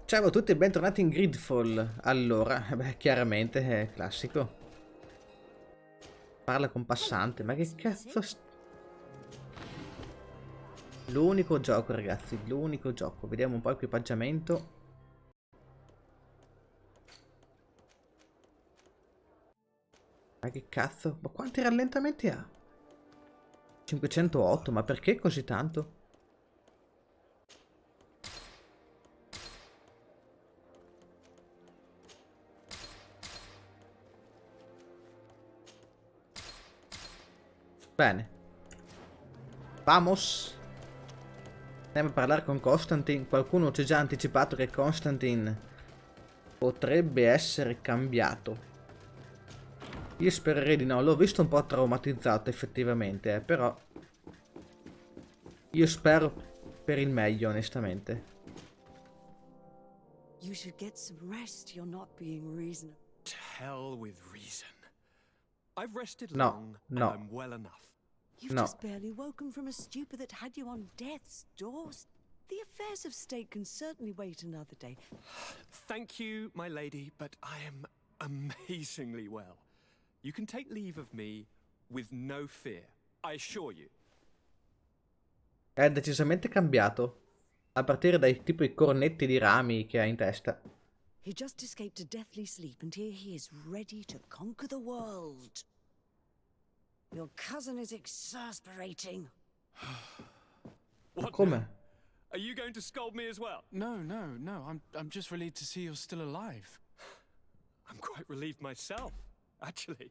Ciao a tutti e bentornati in Greedfall. Allora, beh, chiaramente è classico. Parla con passante, ma che cazzo... L'unico gioco, ragazzi, l'unico gioco. Vediamo un po' l'equipaggiamento. Ma che cazzo? Ma quanti rallentamenti ha? 508, ma perché così tanto? Bene. Vamos. Andiamo a parlare con Constantine. Qualcuno ci ha già anticipato che Constantine potrebbe essere cambiato. Io spererei di no, l'ho visto un po' traumatizzato effettivamente, però io spero per il meglio, onestamente. You should get some rest. You're not being reasonable. To hell with reason. I've rested No, long and no, I'm well enough. You've no. just barely woken from a stupor that had you on death's doors. The affairs of state can certainly wait another day. Thank you, my lady, but I am amazingly well. You can take leave of me with no fear, I assure you. È decisamente cambiato. A partire dai tipo i cornetti di rami che ha in testa. He just escaped a deathly sleep, and here he is ready to conquer the world. Your cousin is exasperating. What Come? now? Are you going to scold me as well? No. I'm just relieved to see you're still alive. I'm quite relieved myself, actually.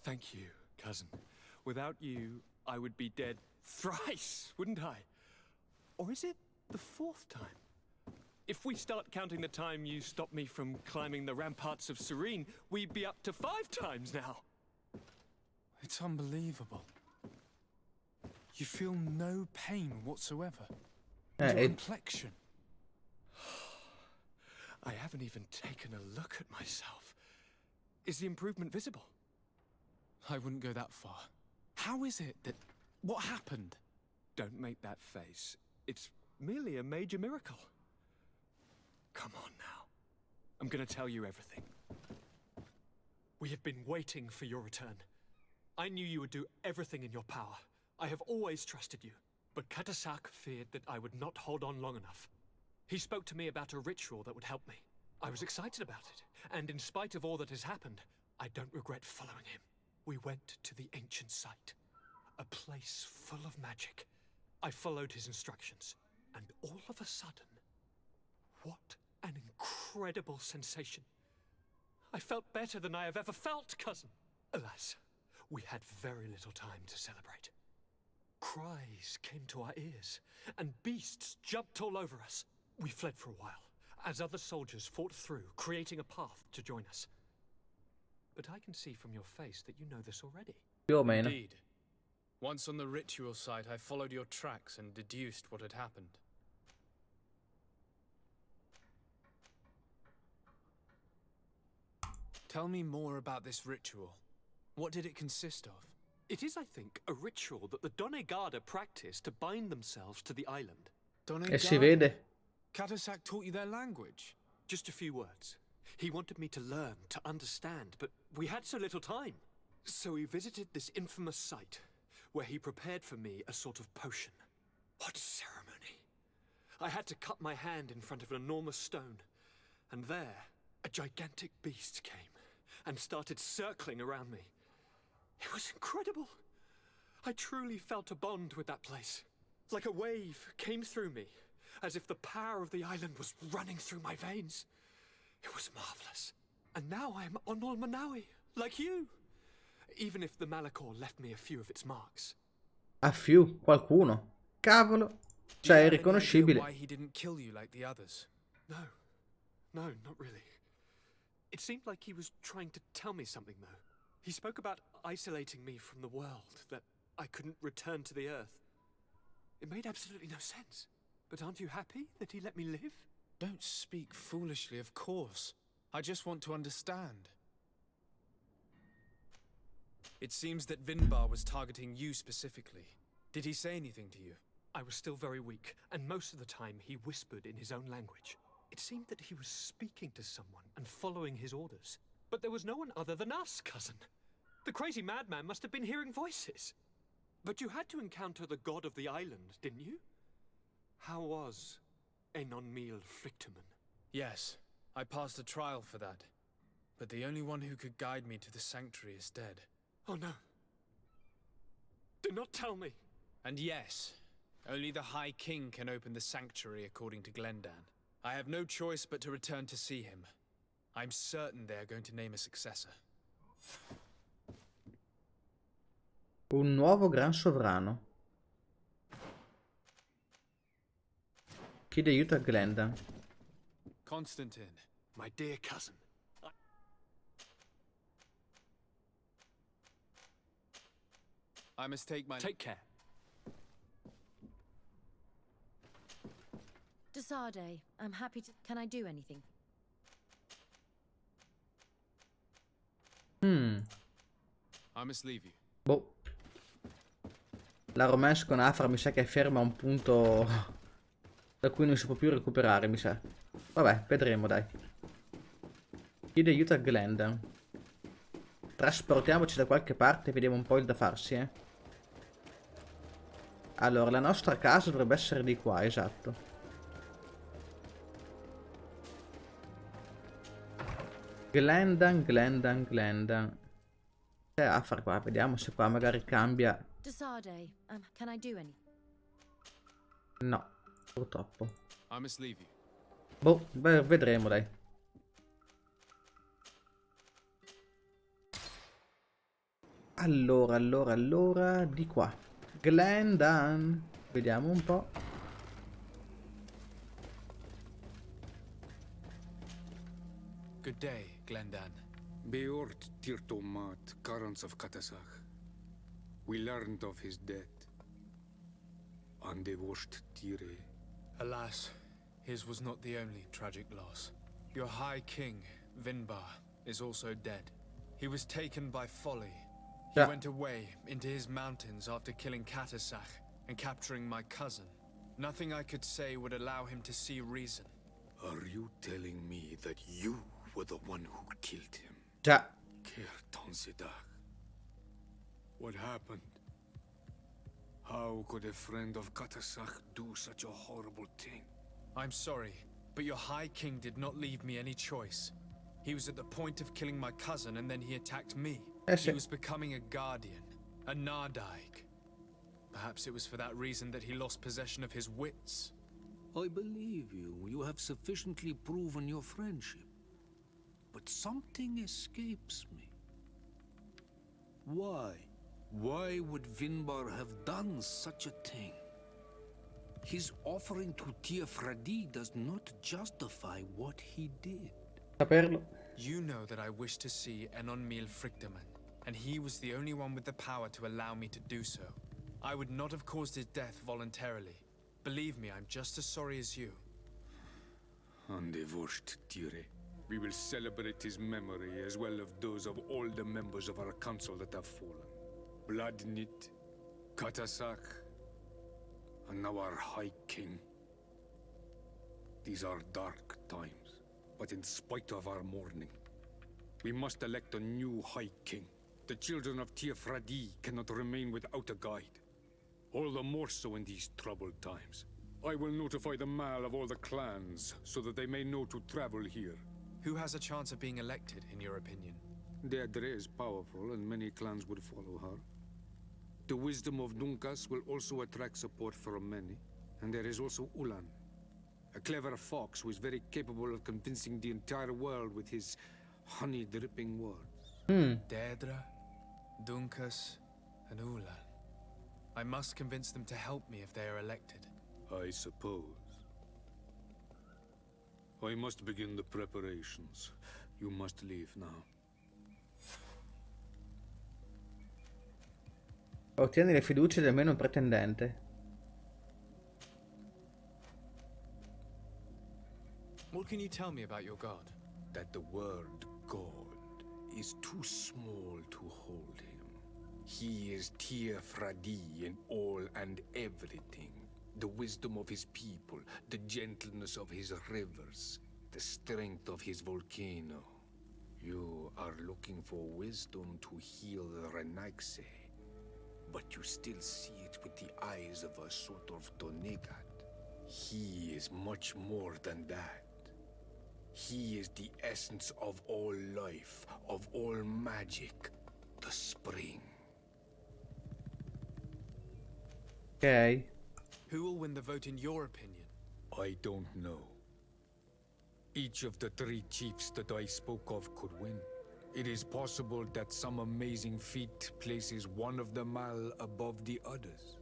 Thank you, cousin. Without you, I would be dead thrice, wouldn't I? Or is it the fourth time? If we start counting the time you stopped me from climbing the ramparts of Serene, we'd be up to 5 times now. It's unbelievable. You feel no pain whatsoever. Your complexion. I haven't even taken a look at myself. Is the improvement visible? I wouldn't go that far. How is it that... What happened? Don't make that face. It's merely a major miracle. Come on now. I'm gonna tell you everything. We have been waiting for your return. I knew you would do everything in your power. I have always trusted you. But Katasak feared that I would not hold on long enough. He spoke to me about a ritual that would help me. I was excited about it, and in spite of all that has happened, I don't regret following him. We went to the ancient site, a place full of magic. I followed his instructions, and all of a sudden, what an incredible sensation. I felt better than I have ever felt, cousin. Alas, we had very little time to celebrate. Cries came to our ears, and beasts jumped all over us. We fled for a while, as other soldiers fought through, creating a path to join us. But I can see from your face that you know this already. Più o meno. Indeed. Once on the ritual site, I followed your tracks and deduced what had happened. Tell me more about this ritual. What did it consist of? It is, I think, a ritual that the Donegada practice to bind themselves to the island. E si vede. Katasak taught you their language? Just a few words. He wanted me to learn, to understand, but we had so little time. So we visited this infamous site, where he prepared for me a sort of potion. What ceremony! I had to cut my hand in front of an enormous stone, and there, a gigantic beast came, and started circling around me. It was incredible! I truly felt a bond with that place. Like a wave came through me, as if the power of the island was running through my veins. It was marvelous. And now I am Onol Manawi, like you. Even if the Malachor left me a few of its marks. A few, qualcuno. Cavolo. Cioè, è riconoscibile. Why he didn't kill you like the others? No, not really. It seemed like he was trying to tell me something, though. He spoke about isolating me from the world, that I couldn't return to the Earth. It made absolutely no sense. But aren't you happy that he let me live? Don't speak foolishly, of course. I just want to understand. It seems that Vinbar was targeting you specifically. Did he say anything to you? I was still very weak, and most of the time he whispered in his own language. It seemed that he was speaking to someone and following his orders. But there was no one other than us, cousin. The crazy madman must have been hearing voices. But you had to encounter the god of the island, didn't you? How was Enon Frictamen? Yes, I passed a trial for that. But the only one who could guide me to the sanctuary is dead. Oh no. Do not tell me. And yes, only the High King can open the sanctuary according to Glendan. I have no choice but to return to see him. I'm certain they are going to name a successor. Un nuovo gran sovrano. Chiede aiuto a Glendan. Constantine. My dear cousin. I must take my... Take care. Desade, I'm happy to... Can I do anything? I must leave you. Boh. La romance con Afra mi sa che è ferma a un punto da cui non si può più recuperare, mi sa. Vabbè, vedremo, dai. Chiede aiuto a Glendan. Trasportiamoci da qualche parte e vediamo un po' il da farsi, eh. Allora, la nostra casa dovrebbe essere di qua, esatto. Glendan. C'è Afra qua, vediamo se qua magari cambia. Desade, can I do anything? No, purtroppo. I must leave you. Boh, vedremo, dai. Allora, di qua. Glendan. Vediamo un po'. Good day, Glendan. Beort Tirtomat, currents of Katasach. We learned of his death. Andevosht Tire. Alas, his was not the only tragic loss. Your High King, Vinbar, is also dead. He was taken by folly. He Yeah. went away into his mountains after killing Katasach and capturing my cousin. Nothing I could say would allow him to see reason. Are you telling me that you were the one who killed him? Già. Kirtansidach. What happened? How could a friend of Katasach do such a horrible thing? I'm sorry, but your High King did not leave me any choice. He was at the point of killing my cousin and then he attacked me. He was becoming a guardian, a Nardaig. Perhaps it was for that reason that he lost possession of his wits. I believe you. You have sufficiently proven your friendship. But something escapes me. Why? Why would Vinbar have done such a thing? His offering to Tiafradi does not justify what he did. Saperlo. You know that I wish to see Enon Frictamen, and he was the only one with the power to allow me to do so. I would not have caused his death voluntarily. Believe me, I'm just as sorry as you. Andevosht Tire. We will celebrate his memory as well as those of all the members of our council that have fallen. Vladnit, Katasak, and now our High King. These are dark times, but in spite of our mourning, we must elect a new High King. The children of Tiafradi cannot remain without a guide. All the more so in these troubled times. I will notify the Mal of all the clans, so that they may know to travel here. Who has a chance of being elected, in your opinion? Deirdre is powerful, and many clans would follow her. The wisdom of Dunkas will also attract support from many. And there is also Ulan, a clever fox who is very capable of convincing the entire world with his honey-dripping words. Deirdre, Dunkas, and Ulan. I must convince them to help me if they are elected. I suppose. I must begin the preparations. You must leave now. Ottieni le fiducie di almeno un pretendente. What can you tell me about your god? That the word God is too small to hold him. He is Tiafradi in all and everything. The wisdom of his people, the gentleness of his rivers, the strength of his volcano. You are looking for wisdom to heal the Renaigse, but you still see it with the eyes of a sort of Donegat. He is much more than that. He is the essence of all life, of all magic, the spring. Ok. Who will win the vote in your opinion? I don't know. Each of the 3 chiefs that I spoke of could win. It is possible that some amazing feat places one of them all above the others.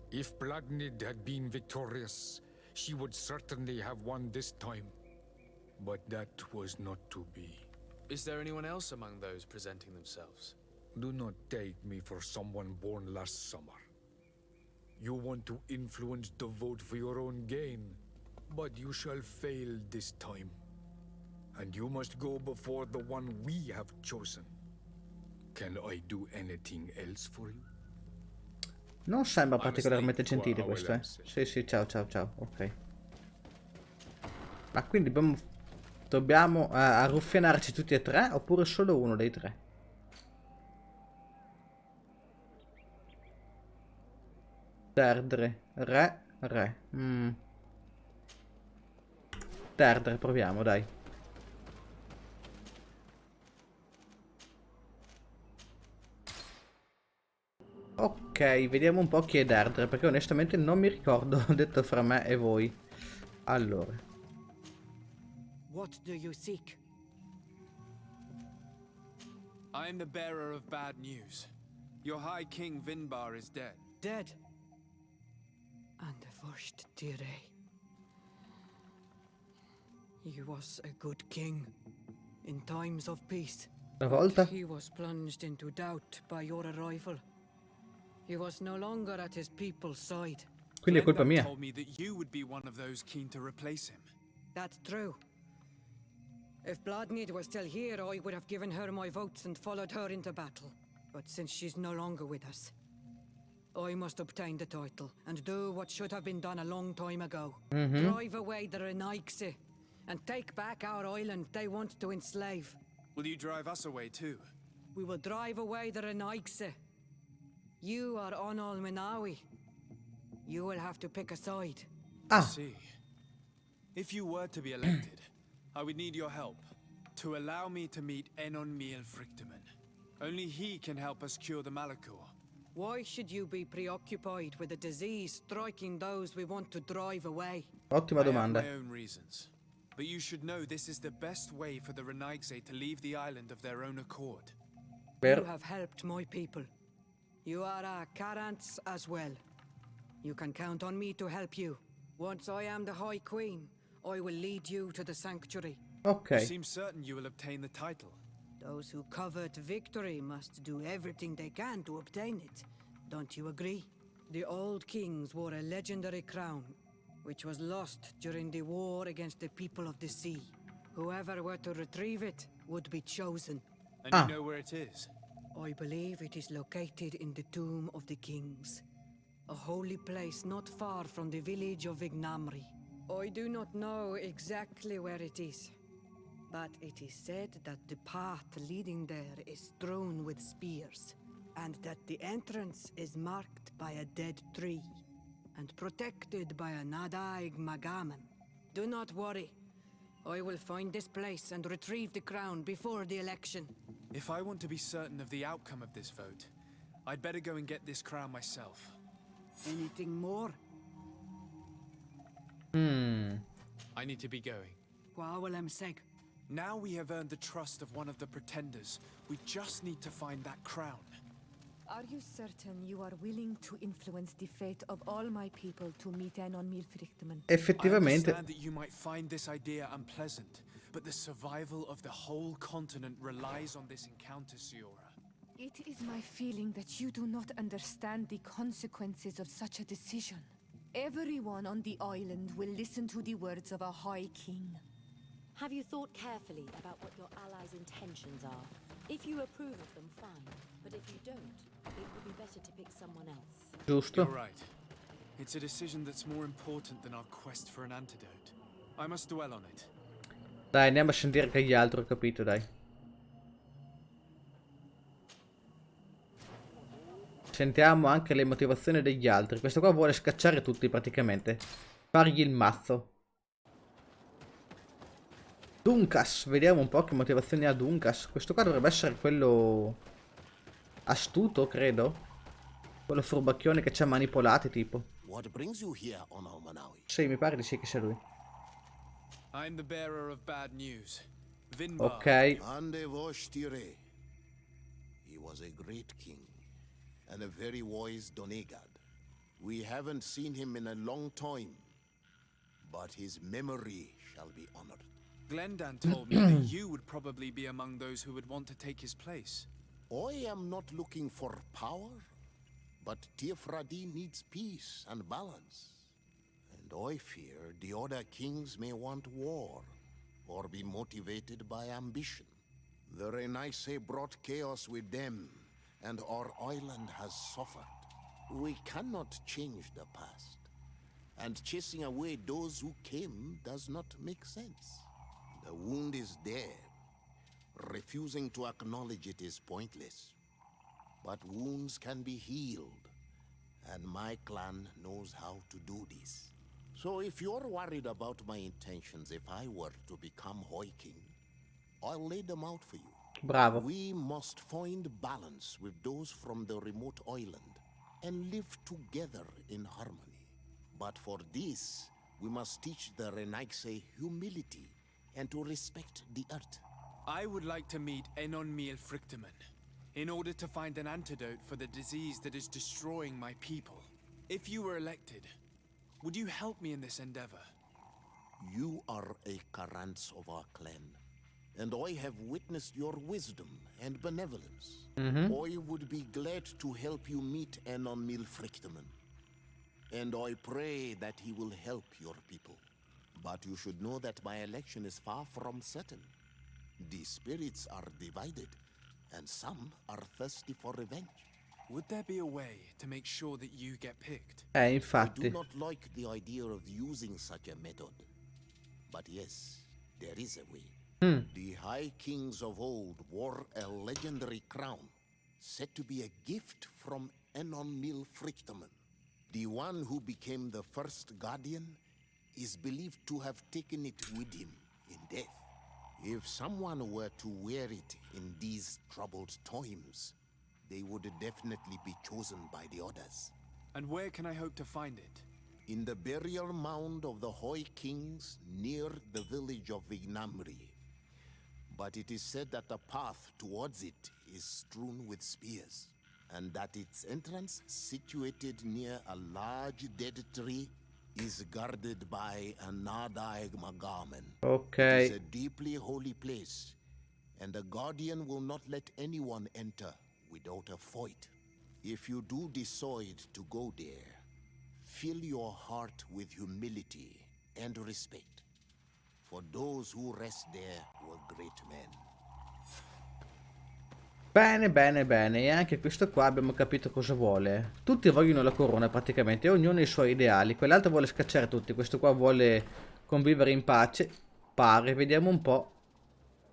If Blagnid had been victorious, she would certainly have won this time. But that was not to be. Is there anyone else among those presenting themselves? Do not take me for someone born last summer. You want to influence the vote for your own gain, but you shall fail this time. And you must go before the one we have chosen. Can I do anything else for you? Non sembra particolarmente gentile questo, eh. Sì, sì, ciao, ciao, ciao. Ok. Ma quindi dobbiamo arruffianarci tutti e 3 oppure solo uno dei 3? Perdere. Re. Perdere, proviamo, dai. Ok, vediamo un po' chi è Derdre, perché onestamente non mi ricordo, detto fra me e voi. Allora. What do you seek? I am the bearer of bad news. Your High King Vinbar is dead. Dead. And the first Tire. He was a good king in times of peace. Una volta? He was plunged into doubt by your arrival. He was no longer at his people's side. Quindi è colpa mia. Told me that you would be one of those keen to replace him. That's true. If Bladnid was still here, I would have given her my votes and followed her into battle. But since she's no longer with us, I must obtain the title and do what should have been done a long time ago. Drive away the Renaigse and take back our island they want to enslave. Will you drive us away too? We will drive away the Renaigse. You are Onal Minawi. You will have to pick a side. Ah. See. If you were to be elected, I would need your help to allow me to meet Enon Miel Frichteman. Only he can help us cure the Malachor. Why should you be preoccupied with a disease striking those we want to drive away? Ottima domanda. I have my own reasons. But you should know this is the best way for the Renaigse to leave the island of their own accord. You have helped my people. You are our Karants as well. You can count on me to help you. Once I am the High Queen, I will lead you to the sanctuary. Ok. You seem certain you will obtain the title. Those who covet victory must do everything they can to obtain it. Don't you agree? The old kings wore a legendary crown, which was lost during the war against the people of the sea. Whoever were to retrieve it would be chosen. And you know where it is? I believe it is located in the Tomb of the Kings, a holy place not far from the village of Vignamri. I do not know exactly where it is, but it is said that the path leading there is strewn with spears, and that the entrance is marked by a dead tree, and protected by a Nadaig Magaman. Do not worry. I will find this place and retrieve the crown before the election. If I want to be certain of the outcome of this vote, I'd better go and get this crown myself. Anything more? I need to be going. Quawalem-seg. Now we have earned the trust of one of the pretenders. We just need to find that crown. Are you certain you are willing to influence the fate of all my people to meet Enon Milfrichteman? Effettivamente. I understand that you might find this idea unpleasant, but the survival of the whole continent relies on this encounter, Siora. It is my feeling that you do not understand the consequences of such a decision. Everyone on the island will listen to the words of a High King. Have you thought carefully about what your allies' intentions are? If you approve of them, fine. But if you don't, it would be better to pick someone else. Giusto. You're right. It's a decision that's more important than our quest for an antidote. I must dwell on it. Dai, andiamo a sentire che gli altri, ho capito, dai. Sentiamo anche le motivazioni degli altri. Questo qua vuole scacciare tutti praticamente. Fargli il mazzo. Dunkas, vediamo un po' che motivazioni ha Dunkas. Questo qua dovrebbe essere quello astuto, credo. Quello furbacchione che ci ha manipolati, tipo. Sì, mi pare di sì che sia lui. I'm the bearer of bad news. Ok. He was a great king and a very wise Donegad. We haven't seen him in a long time, but his memory shall be honored. Glendan told me that you would probably be among those who would want to take his place. I am not looking for power, but Tiefradi needs peace and balance. And I fear the other kings may want war, or be motivated by ambition. The Renaisse brought chaos with them, and our island has suffered. We cannot change the past, and chasing away those who came does not make sense. The wound is there. Refusing to acknowledge it is pointless. But wounds can be healed, and my clan knows how to do this. So if you're worried about my intentions if I were to become High King, I'll lay them out for you. Bravo. We must find balance with those from the remote island and live together in harmony. But for this, we must teach the Renaisse humility and to respect the earth. I would like to meet Enon Miel Frichtemann in order to find an antidote for the disease that is destroying my people. If you were elected, would you help me in this endeavor? You are a Karants of our clan, and I have witnessed your wisdom and benevolence. I would be glad to help you meet Enon Miel Frichtemann, and I pray that he will help your people. But you should know that my election is far from certain. The spirits are divided, and some are thirsty for revenge. Would there be a way to make sure that you get picked? Infatti. I do not like the idea of using such a method. But yes, there is a way. The High Kings of old wore a legendary crown, said to be a gift from Enon Miel Frichtemann. The one who became the first guardian is believed to have taken it with him in death. If someone were to wear it in these troubled times, they would definitely be chosen by the others. And where can I hope to find it? In the burial mound of the High Kings near the village of Vignamri. But it is said that the path towards it is strewn with spears, and that its entrance, situated near a large dead tree, is guarded by a Nadaig Magamen. Okay. It is a deeply holy place, and the guardian will not let anyone enter without a fight. If you do decide to go there, fill your heart with humility and respect, for those who rest there were great men. Bene, bene, bene. E anche questo qua abbiamo capito cosa vuole. Tutti vogliono la corona praticamente, ognuno ha i suoi ideali. Quell'altro vuole scacciare tutti, questo qua vuole convivere in pace. Pare, vediamo un po'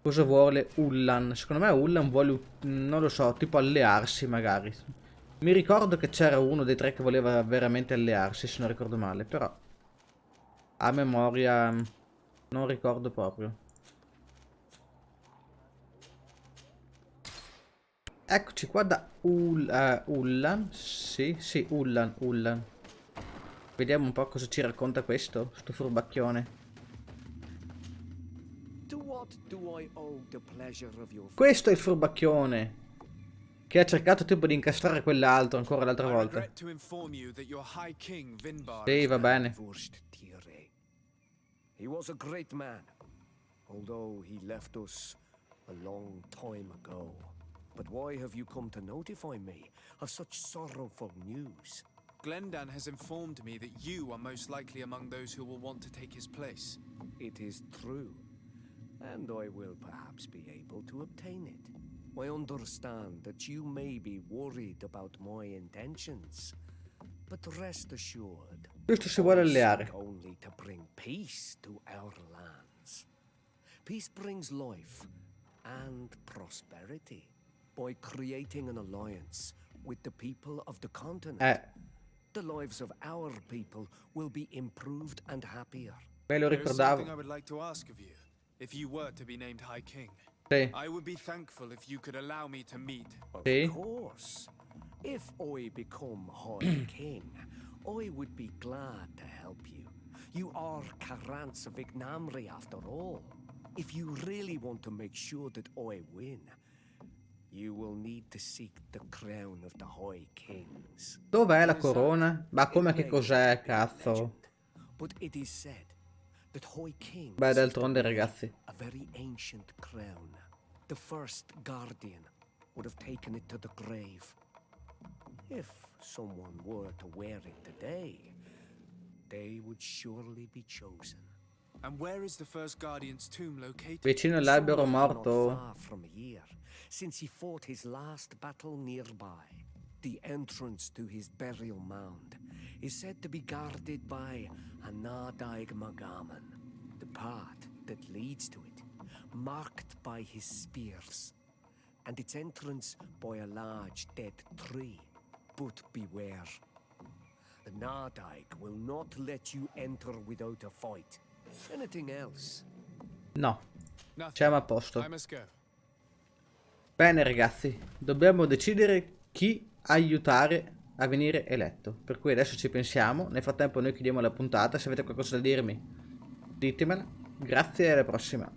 cosa vuole Ullan. Secondo me Ullan vuole, non lo so, tipo allearsi magari. Mi ricordo che c'era uno dei tre che voleva veramente allearsi, se non ricordo male, però a memoria non ricordo proprio. Eccoci qua da Ullan. Sì, Ullan. Vediamo un po' cosa ci racconta questo, sto furbacchione. Questo è il furbacchione che ha cercato tipo di incastrare quell'altro ancora l'altra volta. Sì, va bene. He was a great man, although he left us a long time ago. But why have you come to notify me of such sorrowful news? Glendan has informed me that you are most likely among those who will want to take his place. It is true, and I will perhaps be able to obtain it. I understand that you may be worried about my intentions, But rest assured, Questo si vuole I alleare. seek only to bring peace to our lands. Peace brings life and prosperity by creating an alliance with the people of the continent. The lives of our people will be improved and happier. Me lo There is something I ricordavo. would like to ask of you. If you were to be named High King, Sì. I would be thankful if you could allow me to meet. Sì. Of course. If I become High King, I would be glad to help you. You are Carants of Ignamri after all. If you really want to make sure that I win, you will need to seek the crown of the High Kings. Dov'è la corona? Ma come, che cos'è, cazzo? But it is said that High Kings Beh, d'altronde, ragazzi. a very ancient crown. The first guardian would have taken it to the grave. If someone were to wear it today, they would surely be chosen. And where is the first guardian's tomb located? Vicino all'albero Somewhere morto. not far from here, since he fought his last battle nearby. The entrance to his burial mound is said to be guarded by a Nadaig Magaman, the path that leads to it, marked by his spears, and its entrance by a large dead tree. But beware. The Nadaig will not let you enter without a fight. Anything else? No, Nothing. siamo a posto. I must go. Bene ragazzi, dobbiamo decidere chi aiutare a venire eletto. Per cui adesso ci pensiamo. Nel frattempo noi chiudiamo la puntata. Se avete qualcosa da dirmi, ditemela. Grazie e alla prossima.